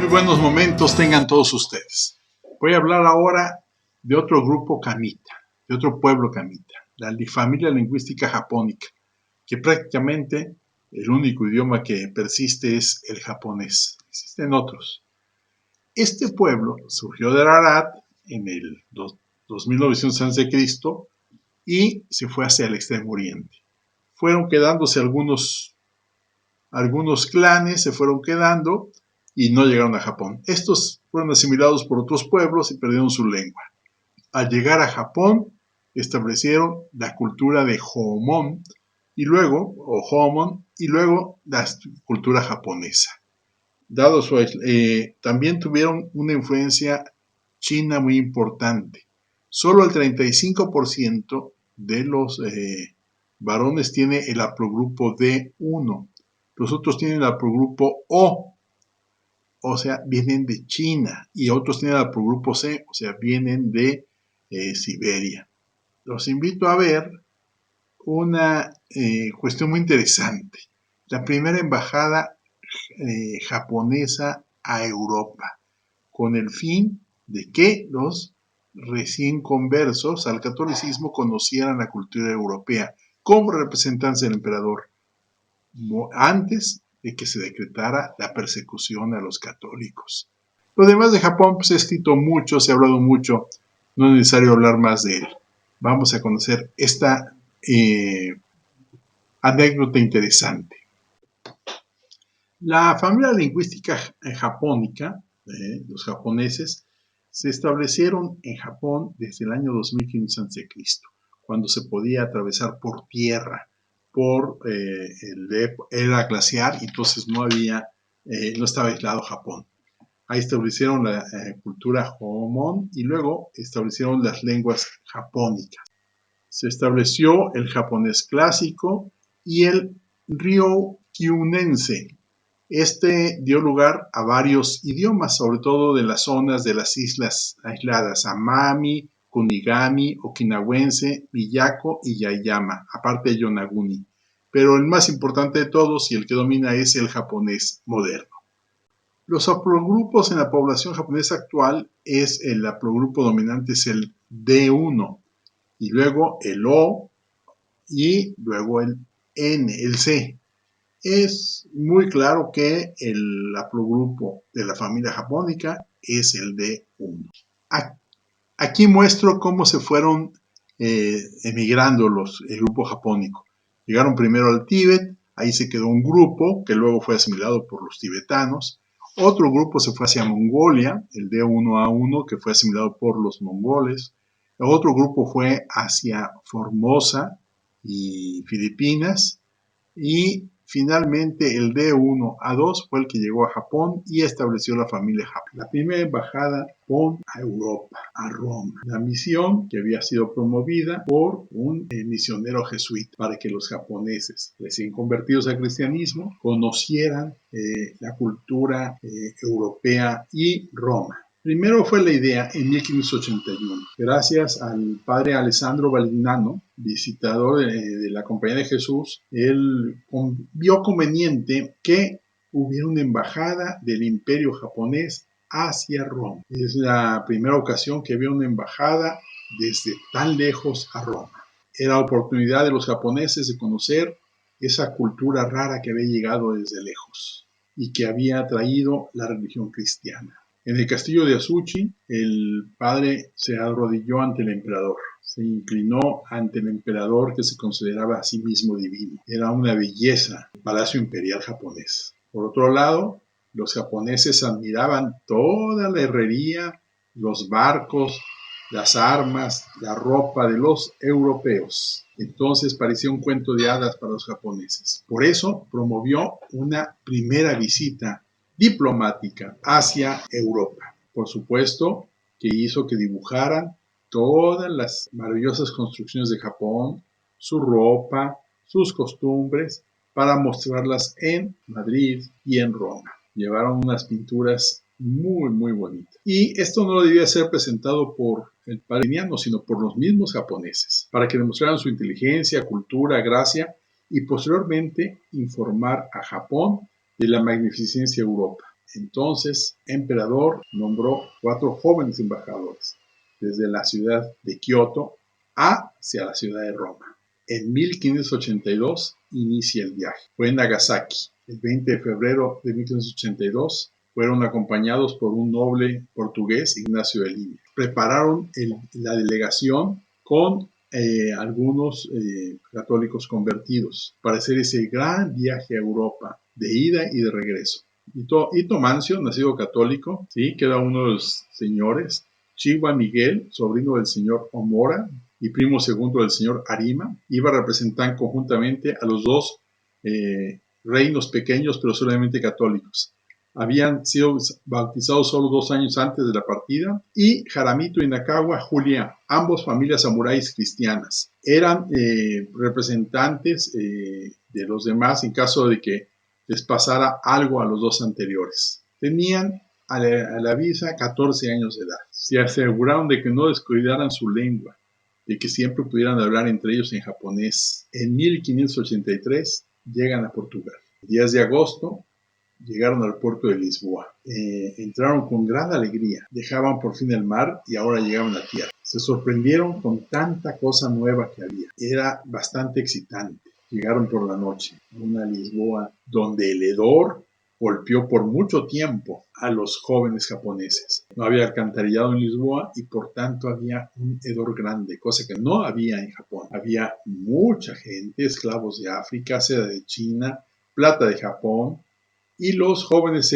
Muy buenos momentos tengan todos ustedes. Voy a hablar ahora de otro grupo camita, de otro pueblo camita, la familia lingüística japónica, que prácticamente el único idioma que persiste es el japonés. Existen otros. Este pueblo surgió de Ararat en el 2900 a.C. y se fue hacia el extremo oriente. Fueron quedándose algunos clanes, se fueron quedando y no llegaron a Japón. Estos fueron asimilados por otros pueblos y perdieron su lengua. Al llegar a Japón, establecieron la cultura de Jōmon y luego la cultura japonesa. También tuvieron una influencia china muy importante. Solo el 35% de los varones tiene el haplogrupo D1. Los otros tienen el haplogrupo o sea, vienen de China, y otros tienen el haplogrupo C, o sea, vienen de Siberia. Los invito a ver una cuestión muy interesante. La primera embajada japonesa a Europa, con el fin de que los recién conversos al catolicismo conocieran la cultura europea como representantes del emperador, antes de que se decretara la persecución a los católicos. Lo demás de Japón pues, se ha escrito mucho, se ha hablado mucho, no es necesario hablar más de él. Vamos a conocer esta anécdota interesante. La familia lingüística japónica, los japoneses, se establecieron en Japón desde el año 2500 a.C., cuando se podía atravesar por tierra, por era glaciar, y entonces no estaba aislado Japón. Ahí establecieron la cultura Jōmon y luego establecieron las lenguas japónicas. Se estableció el japonés clásico y el ryōkyūnense. Este dio lugar a varios idiomas, sobre todo de las zonas de las islas aisladas, Amami, Kunigami, Okinawense, Miyako y Yaeyama, aparte de Yonaguni. Pero el más importante de todos y el que domina es el japonés moderno. Los haplogrupos en la población japonesa actual el haplogrupo dominante es el D1, y luego el O, y luego el N, el C. Es muy claro que el haplogrupo de la familia japónica es el D1. Aquí muestro cómo se fueron emigrando el grupo japónico. Llegaron primero al Tíbet, ahí se quedó un grupo que luego fue asimilado por los tibetanos. Otro grupo se fue hacia Mongolia, el D1A1, que fue asimilado por los mongoles. Otro grupo fue hacia Formosa y Filipinas. Y finalmente el D1A2 fue el que llegó a Japón y estableció la familia Japón. La primera embajada a Europa, a Roma. La misión que había sido promovida por un misionero jesuita para que los japoneses recién convertidos al cristianismo conocieran la cultura europea y Roma. Primero fue la idea en 1581, gracias al padre Alessandro Valignano, visitador de la Compañía de Jesús. Él vio conveniente que hubiera una embajada del Imperio japonés hacia Roma. Es la primera ocasión que había una embajada desde tan lejos a Roma. Era la oportunidad de los japoneses de conocer esa cultura rara que había llegado desde lejos y que había traído la religión cristiana. En el castillo de Azuchi, el padre se arrodilló ante el emperador. Se inclinó ante el emperador que se consideraba a sí mismo divino. Era una belleza el palacio imperial japonés. Por otro lado, los japoneses admiraban toda la herrería, los barcos, las armas, la ropa de los europeos. Entonces parecía un cuento de hadas para los japoneses. Por eso promovió una primera visita diplomática hacia Europa. Por supuesto que hizo que dibujaran todas las maravillosas construcciones de Japón, su ropa, sus costumbres, para mostrarlas en Madrid y en Roma. Llevaron unas pinturas muy, muy bonitas. Y esto no debía ser presentado por el padre Valignano, sino por los mismos japoneses, para que demostraran su inteligencia, cultura, gracia, y posteriormente informar a Japón de la magnificencia de Europa. Entonces, emperador nombró 4 jóvenes embajadores desde la ciudad de Kioto hacia la ciudad de Roma. En 1582 inicia el viaje. Fue en Nagasaki. El 20 de febrero de 1582 fueron acompañados por un noble portugués, Ignacio de Lima. Prepararon la delegación con algunos católicos convertidos para hacer ese gran viaje a Europa de ida y de regreso. Ito Mancio, nacido católico, ¿sí? Que era uno de los señores. Chihuahua Miguel, sobrino del señor Omora y primo segundo del señor Arima, iba a representar conjuntamente a los dos reinos pequeños, pero solamente católicos. Habían sido bautizados solo 2 años antes de la partida, y Jaramito y Nakawa Julián, ambos familias samuráis cristianas. Eran representantes de los demás en caso de que les pasara algo a los 2 anteriores. Tenían a la visa 14 años de edad. Se aseguraron de que no descuidaran su lengua, de que siempre pudieran hablar entre ellos en japonés. En 1583 llegan a Portugal. El 10 de agosto llegaron al puerto de Lisboa. Entraron con gran alegría. Dejaban por fin el mar y ahora llegaban a tierra. Se sorprendieron con tanta cosa nueva que había. Era bastante excitante. Llegaron por la noche a una Lisboa donde el hedor golpeó por mucho tiempo a los jóvenes japoneses. No había alcantarillado en Lisboa y por tanto había un hedor grande, cosa que no había en Japón. Había mucha gente, esclavos de África, seda de China, plata de Japón, y los jóvenes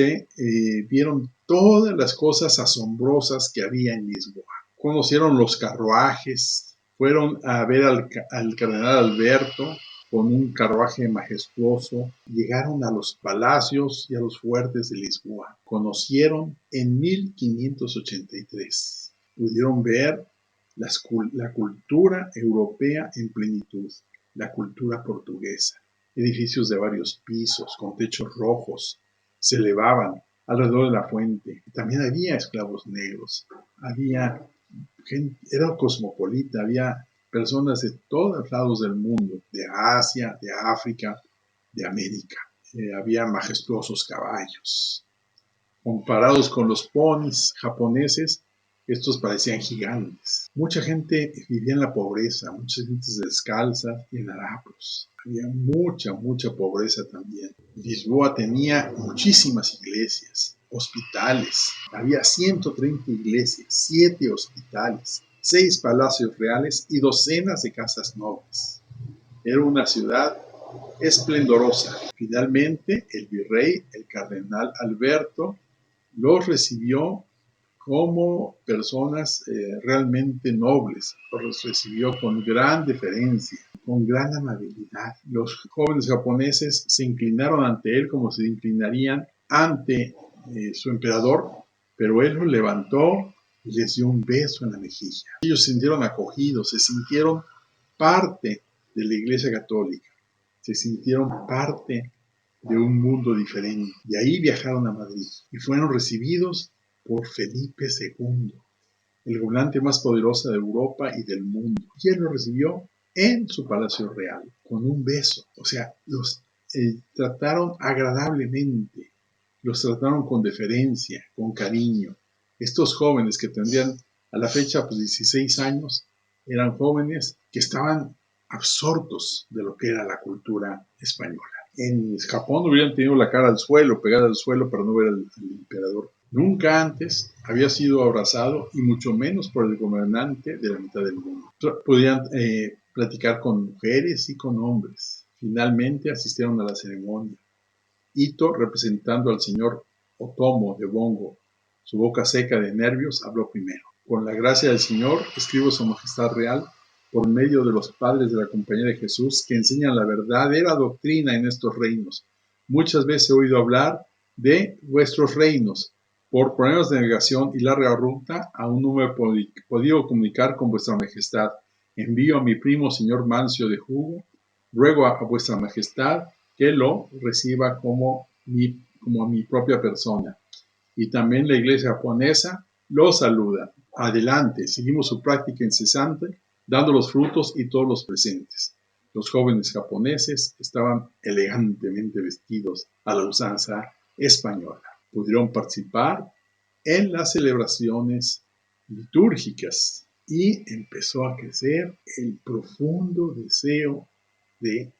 vieron todas las cosas asombrosas que había en Lisboa. Conocieron los carruajes, fueron a ver al cardenal Alberto con un carruaje majestuoso, llegaron a los palacios y a los fuertes de Lisboa. Conocieron en 1583. Pudieron ver la cultura europea en plenitud, la cultura portuguesa. Edificios de varios pisos, con techos rojos, se elevaban alrededor de la fuente. También había esclavos negros, había gente, era cosmopolita, había personas de todos lados del mundo, de Asia, de África, de América. Había majestuosos caballos. Comparados con los ponis japoneses, estos parecían gigantes. Mucha gente vivía en la pobreza, muchas gentes descalzas y en harapos. Había mucha pobreza también. Lisboa tenía muchísimas iglesias, hospitales. Había 130 iglesias, 7 hospitales, 6 palacios reales y docenas de casas nobles. Era una ciudad esplendorosa. Finalmente, el virrey, el cardenal Alberto, los recibió como personas realmente nobles. Los recibió con gran deferencia, con gran amabilidad. Los jóvenes japoneses se inclinaron ante él como se inclinarían ante su emperador, pero él los levantó y les dio un beso en la mejilla. Ellos se sintieron acogidos, se sintieron parte de la Iglesia Católica, se sintieron parte de un mundo diferente. Y ahí viajaron a Madrid y fueron recibidos por Felipe II, el gobernante más poderoso de Europa y del mundo. Y él lo recibió en su palacio real, con un beso. O sea, los trataron agradablemente, los trataron con deferencia, con cariño. Estos jóvenes que tendrían a la fecha 16 años, eran jóvenes que estaban absortos de lo que era la cultura española. En Japón hubieran tenido la cara al suelo, pegada al suelo para no ver al emperador. Nunca antes había sido abrazado, y mucho menos por el gobernante de la mitad del mundo. Podían platicar con mujeres y con hombres. Finalmente asistieron a la ceremonia. Ito, representando al señor Otomo de Bongo, su boca seca de nervios, habló primero. Con la gracia del Señor, escribo Su Majestad Real, por medio de los padres de la Compañía de Jesús, que enseñan la verdadera doctrina en estos reinos. Muchas veces he oído hablar de vuestros reinos. Por problemas de navegación y larga ruta, aún no me he podido comunicar con vuestra majestad. Envío a mi primo señor Mancio de Hugo. Ruego a vuestra majestad que lo reciba como a mi propia persona. Y también la iglesia japonesa lo saluda. Adelante, seguimos su práctica incesante, dando los frutos y todos los presentes. Los jóvenes japoneses estaban elegantemente vestidos a la usanza española. Pudieron participar en las celebraciones litúrgicas y empezó a crecer el profundo deseo de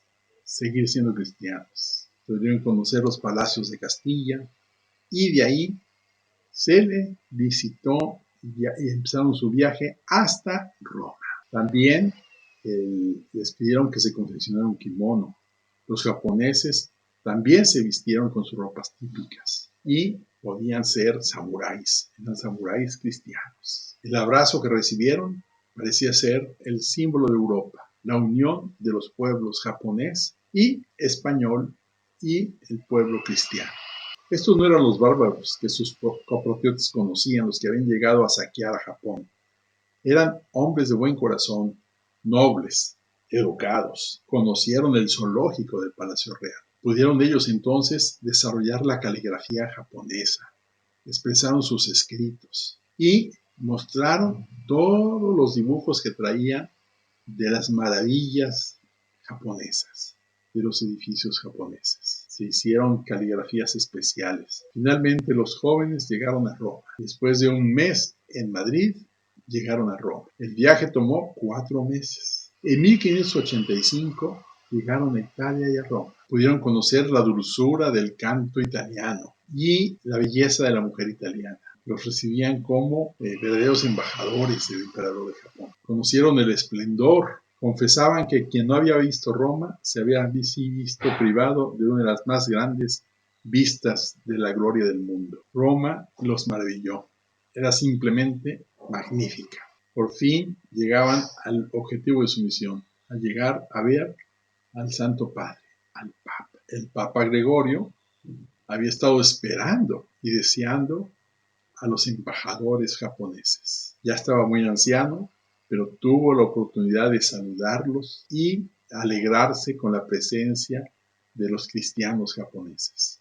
seguir siendo cristianos. Pudieron conocer los palacios de Castilla y de ahí se le visitó y empezaron su viaje hasta Roma. También les pidieron que se confeccionara un kimono. Los japoneses también se vistieron con sus ropas típicas y podían ser samuráis, eran samuráis cristianos. El abrazo que recibieron parecía ser el símbolo de Europa, la unión de los pueblos japonés y español y el pueblo cristiano. Estos no eran los bárbaros que sus compatriotas conocían, los que habían llegado a saquear a Japón. Eran hombres de buen corazón, nobles, educados, conocieron el zoológico del Palacio Real. Pudieron ellos entonces desarrollar la caligrafía japonesa, expresaron sus escritos y mostraron todos los dibujos que traían de las maravillas japonesas, de los edificios japoneses. Se hicieron caligrafías especiales. Finalmente los jóvenes llegaron a Roma. Después de un mes en Madrid, llegaron a Roma. El viaje tomó 4 meses. En 1585 llegaron a Italia y a Roma. Pudieron conocer la dulzura del canto italiano y la belleza de la mujer italiana. Los recibían como verdaderos embajadores del emperador de Japón. Conocieron el esplendor. Confesaban que quien no había visto Roma se había visto privado de una de las más grandes vistas de la gloria del mundo. Roma los maravilló. Era simplemente magnífica. Por fin llegaban al objetivo de su misión, a llegar a ver al Santo Padre, al Papa. El Papa Gregorio había estado esperando y deseando a los embajadores japoneses. Ya estaba muy anciano, pero tuvo la oportunidad de saludarlos y alegrarse con la presencia de los cristianos japoneses.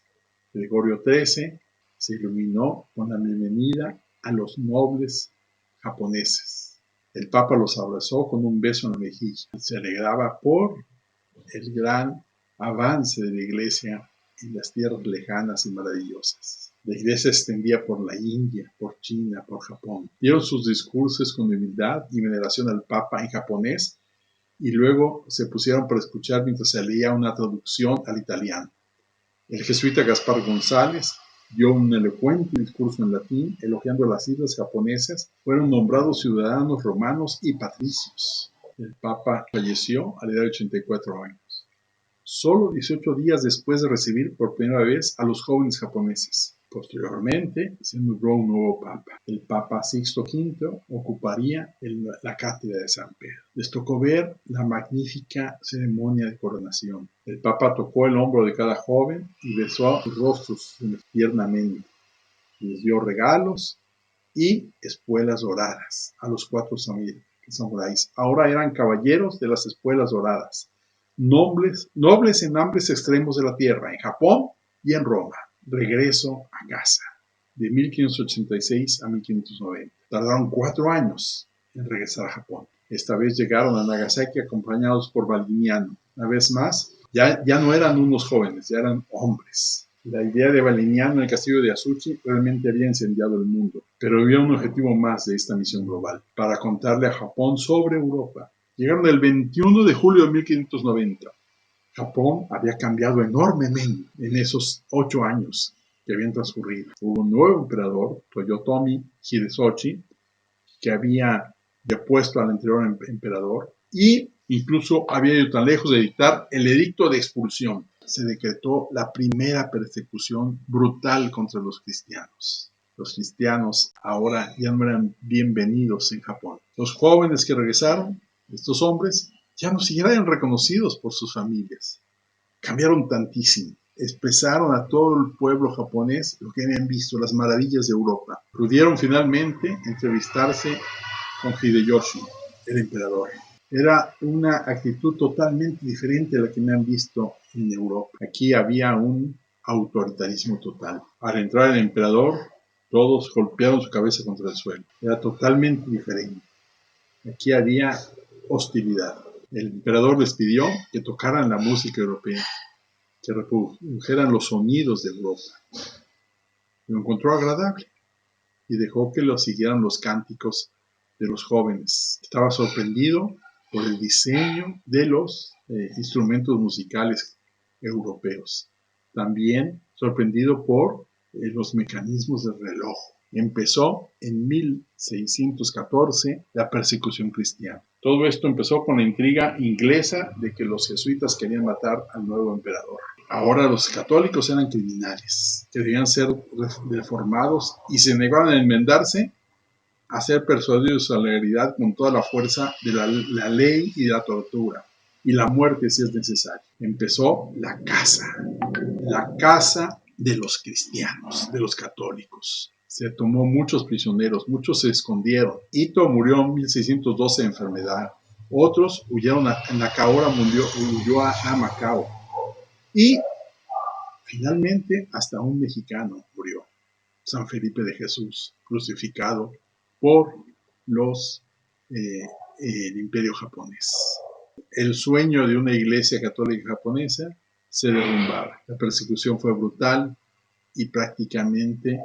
Gregorio XIII se iluminó con la bienvenida a los nobles japoneses. El Papa los abrazó con un beso en la mejilla. Se alegraba por el gran avance de la Iglesia en las tierras lejanas y maravillosas. La Iglesia se extendía por la India, por China, por Japón. Dieron sus discursos con humildad y veneración al Papa en japonés y luego se pusieron para escuchar mientras se leía una traducción al italiano. El jesuita Gaspar González dio un elocuente discurso en latín elogiando las islas japonesas. Fueron nombrados ciudadanos romanos y patricios. El Papa falleció a la edad de 84 años. Solo 18 días después de recibir por primera vez a los jóvenes japoneses. Posteriormente se nombró un nuevo papa. El Papa Sixto V ocuparía la cátedra de San Pedro. Les tocó ver la magnífica ceremonia de coronación. El Papa tocó el hombro de cada joven y besó sus rostros tiernamente. Les dio regalos y espuelas doradas a los 4 samuráis. Ahora eran caballeros de las espuelas doradas. Nobles en ambos extremos de la tierra, en Japón y en Roma. Regreso a casa, de 1586 a 1590. Tardaron 4 años en regresar a Japón. Esta vez llegaron a Nagasaki acompañados por Valdiviano. Una vez más, ya no eran unos jóvenes, ya eran hombres. La idea de Valdiviano en el castillo de Azuchi realmente había incendiado el mundo, pero había un objetivo más de esta misión global, para contarle a Japón sobre Europa. Llegaron el 21 de julio de 1590. Japón había cambiado enormemente en esos 8 años que habían transcurrido. Hubo un nuevo emperador, Toyotomi Hideyoshi, que había depuesto al anterior emperador y incluso había ido tan lejos de dictar el edicto de expulsión. Se decretó la primera persecución brutal contra los cristianos. Los cristianos ahora ya no eran bienvenidos en Japón. Los jóvenes que regresaron, estos hombres, ya no eran reconocidos por sus familias. Cambiaron tantísimo. Expresaron a todo el pueblo japonés lo que habían visto, las maravillas de Europa. Pudieron finalmente entrevistarse con Hideyoshi, el emperador. Era una actitud totalmente diferente a la que me han visto en Europa. Aquí había un autoritarismo total. Al entrar el emperador, todos golpearon su cabeza contra el suelo. Era totalmente diferente. Aquí había hostilidad. El emperador les pidió que tocaran la música europea, que reprodujeran los sonidos de Europa. Lo encontró agradable y dejó que lo siguieran los cánticos de los jóvenes. Estaba sorprendido por el diseño de los instrumentos musicales europeos. También sorprendido por los mecanismos del reloj. Empezó en 1614 la persecución cristiana. Todo esto empezó con la intriga inglesa de que los jesuitas querían matar al nuevo emperador. Ahora los católicos eran criminales, que debían ser reformados y se negaban a enmendarse, a ser persuadidos a la legalidad con toda la fuerza de la ley y de la tortura, y la muerte si es necesario. Empezó la casa de los cristianos, de los católicos. Se tomó muchos prisioneros, muchos se escondieron. Ito murió en 1612 de enfermedad, otros huyeron en Nacaora, huyó a Macao, y finalmente hasta un mexicano murió, San Felipe de Jesús, crucificado por el imperio japonés. El sueño de una iglesia católica japonesa se derrumbaba. La persecución fue brutal y prácticamente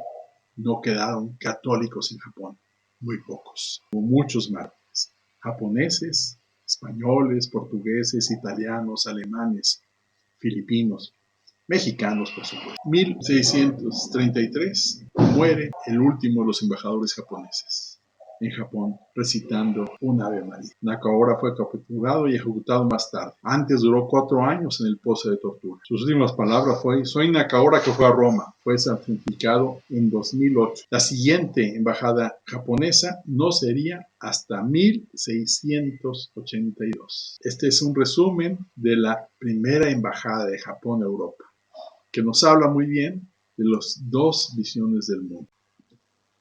no quedaron católicos en Japón, muy pocos. Hubo muchos mártires, japoneses, españoles, portugueses, italianos, alemanes, filipinos, mexicanos, por supuesto. 1633 muere el último de los embajadores japoneses en Japón, recitando un Ave María. Nacaora fue capturado y ejecutado más tarde. Antes duró 4 años en el pozo de tortura. Sus últimas palabras fue: soy Nacaora que fue a Roma. Fue santificado en 2008. La siguiente embajada japonesa no sería hasta 1682. Este es un resumen de la primera embajada de Japón a Europa, que nos habla muy bien de las dos visiones del mundo.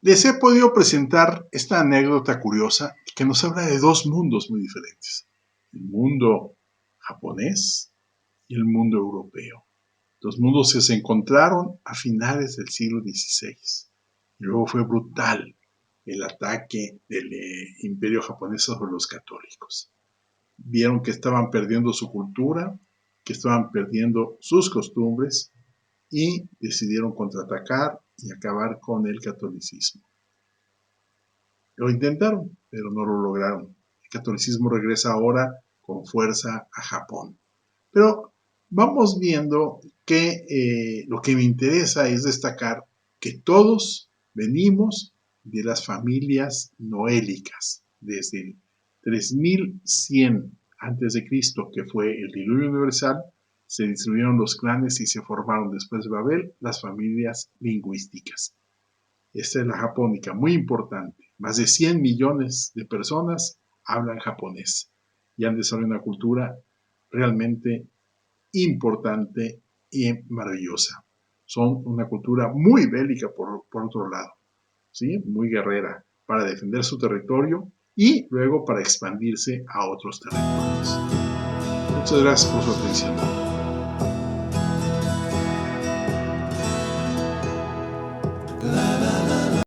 Les he podido presentar esta anécdota curiosa que nos habla de dos mundos muy diferentes: el mundo japonés y el mundo europeo. Dos mundos que se encontraron a finales del siglo XVI. Y luego fue brutal el ataque del imperio japonés sobre los católicos. Vieron que estaban perdiendo su cultura, que estaban perdiendo sus costumbres, y decidieron contraatacar y acabar con el catolicismo. Lo intentaron, pero no lo lograron. El catolicismo regresa ahora con fuerza a Japón. Pero vamos viendo que lo que me interesa es destacar que todos venimos de las familias noélicas. Desde el 3100 a.C., que fue el diluvio universal, se distribuyeron los clanes y se formaron después de Babel las familias lingüísticas. Esta es la japónica, muy importante. Más de 100 millones de personas hablan japonés y han desarrollado una cultura realmente importante y maravillosa. Son una cultura muy bélica por otro lado, ¿sí? Muy guerrera, para defender su territorio y luego para expandirse a otros territorios. Muchas gracias por su atención.